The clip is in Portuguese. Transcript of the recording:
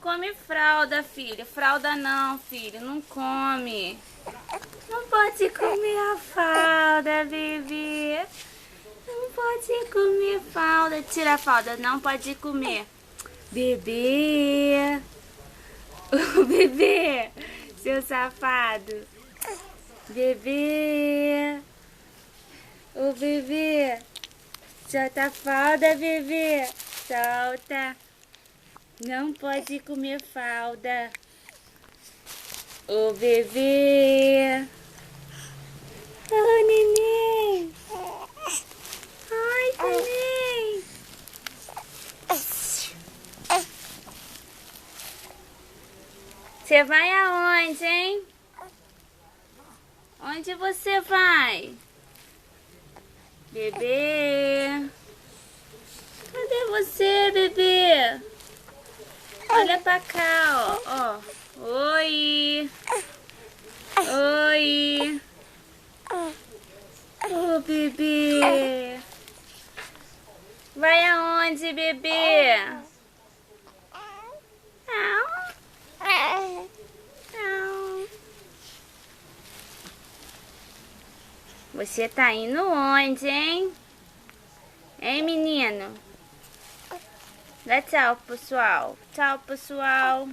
come fralda, filho. Fralda não, filho. Não come. Não pode comer a fralda, bebê. Não pode comer fralda. Tira a fralda. Não pode comer. Bebê. O bebê. Seu safado. Bebê. O bebê. Solta a fralda, bebê. Solta. Não pode comer fralda. O bebê. Oh, neném. Ai, neném. Você vai aonde, hein? Onde você vai? Bebê. Cadê você, bebê? Olha pra cá, ó. Oi. Oi. Oh, bebê. Vai aonde, bebê? Au. Au. Você tá indo onde, hein? Hein, menino? Dá tchau, pessoal. Tchau, pessoal.